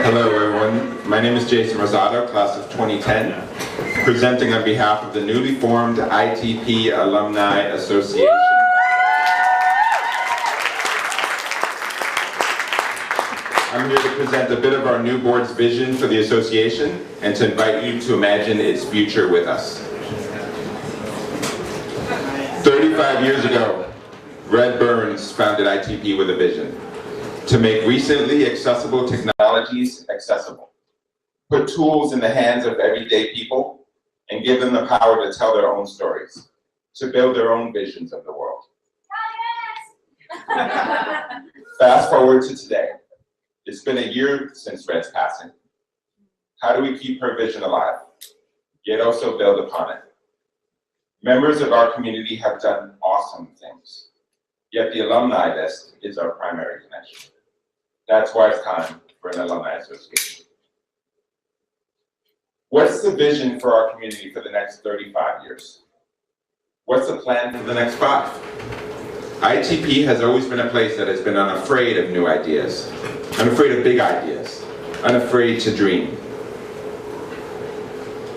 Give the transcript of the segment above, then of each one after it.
Hello everyone, my name is Jason Rosado, class of 2010, presenting on behalf of the newly formed ITP Alumni Association. I'm here to present a bit of our new board's vision for the association and to invite you to imagine its future with us. 35 years ago, Red Burns founded ITP with a vision: to make recently accessible technologies accessible, put tools in the hands of everyday people, and give them the power to tell their own stories, to build their own visions of the world. Fast forward to today. It's been a year since Red's passing. How do we keep her vision alive, yet also build upon it? Members of our community have done awesome things, yet the alumni list is our primary connection. That's why it's time for an alumni association. What's the vision for our community for the next 35 years? What's the plan for the next 5? ITP has always been a place that has been unafraid of new ideas, unafraid of big ideas, unafraid to dream.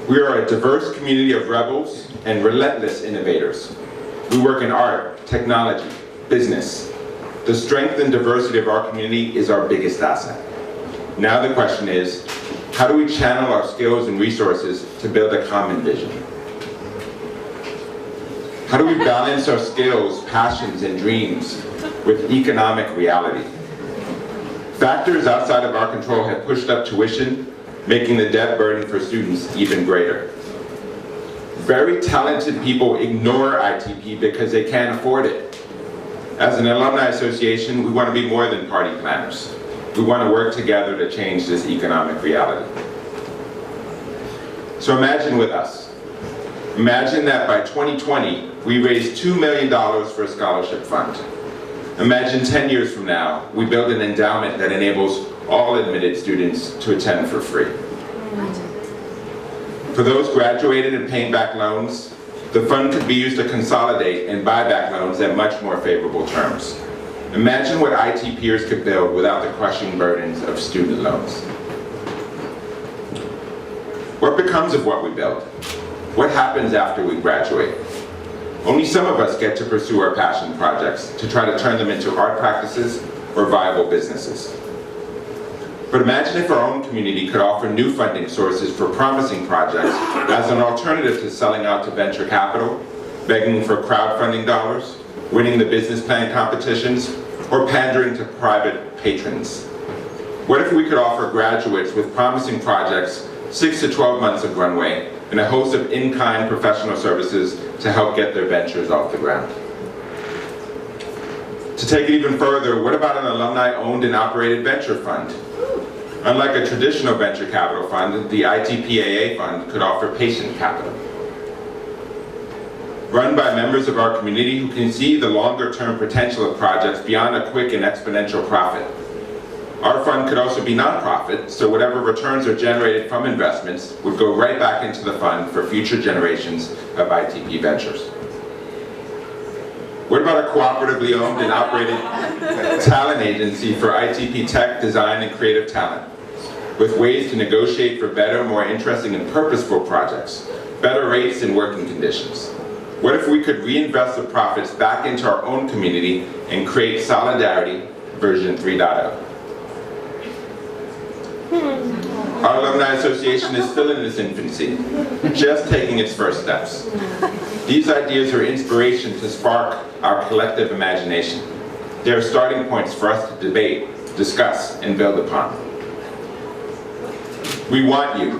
We are a diverse community of rebels and relentless innovators. We work in art, technology, business. The strength and diversity of our community is our biggest asset. Now the question is, how do we channel our skills and resources to build a common vision? How do we balance our skills, passions, and dreams with economic reality? Factors outside of our control have pushed up tuition, making the debt burden for students even greater. Very talented people ignore ITP because they can't afford it. As an alumni association, we want to be more than party planners. We want to work together to change this economic reality. So imagine with us. Imagine that by 2020, we raise $2 million for a scholarship fund. Imagine 10 years from now, we build an endowment that enables all admitted students to attend for free. For those graduated and paying back loans, the fund could be used to consolidate and buy back loans at much more favorable terms. Imagine what ITPers could build without the crushing burdens of student loans. What becomes of what we build? What happens after we graduate? Only some of us get to pursue our passion projects to try to turn them into art practices or viable businesses. But imagine if our own community could offer new funding sources for promising projects as an alternative to selling out to venture capital, begging for crowdfunding dollars, winning the business plan competitions, or pandering to private patrons. What if we could offer graduates with promising projects 6 to 12 months of runway and a host of in-kind professional services to help get their ventures off the ground? To take it even further, what about an alumni-owned and operated venture fund? Unlike a traditional venture capital fund, the ITPAA fund could offer patient capital. Run by members of our community who can see the longer-term potential of projects beyond a quick and exponential profit. Our fund could also be nonprofit, so whatever returns are generated from investments would go right back into the fund for future generations of ITP ventures. What about a cooperatively owned and operated talent agency for ITP tech, design, and creative talent, with ways to negotiate for better, more interesting, and purposeful projects, better rates and working conditions? What if we could reinvest the profits back into our own community and create Solidarity version 3.0? Our Alumni Association is still in its infancy, just taking its first steps. These ideas are inspiration to spark our collective imagination. They are starting points for us to debate, discuss, and build upon. We want you.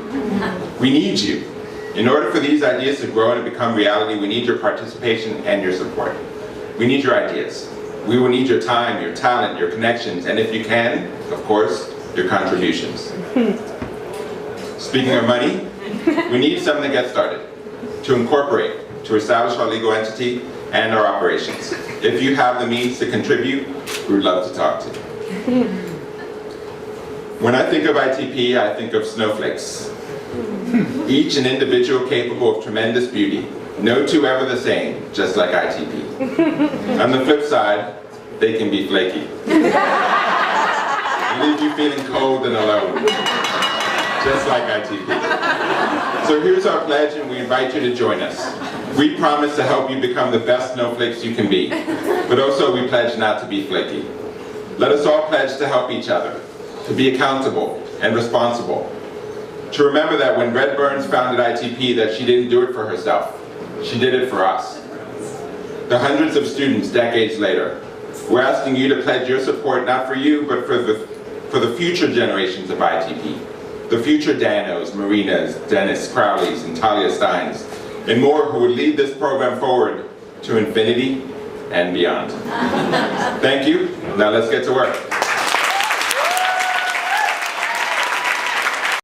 We need you. In order for these ideas to grow and become reality, we need your participation and your support. We need your ideas. We will need your time, your talent, your connections, and if you can, of course, your contributions. Speaking of money, we need something to get started, to incorporate, to establish our legal entity and our operations. If you have the means to contribute, we would love to talk to you. When I think of ITP, I think of snowflakes. Each an individual capable of tremendous beauty, no two ever the same, just like ITP. On the flip side, they can be flaky. leave you feeling cold and alone, just like ITP. So here's our pledge, and we invite you to join us. We promise to help you become the best snowflakes you can be, but also we pledge not to be flaky. Let us all pledge to help each other, to be accountable and responsible, to remember that when Red Burns founded ITP, that she didn't do it for herself, she did it for us. The hundreds of students decades later, we're asking you to pledge your support not for you, but for the future generations of ITP, the future Danos, Marinas, Dennis Crowleys, and Talia Steins, and more who would lead this program forward to infinity and beyond. Thank you. Now let's get to work.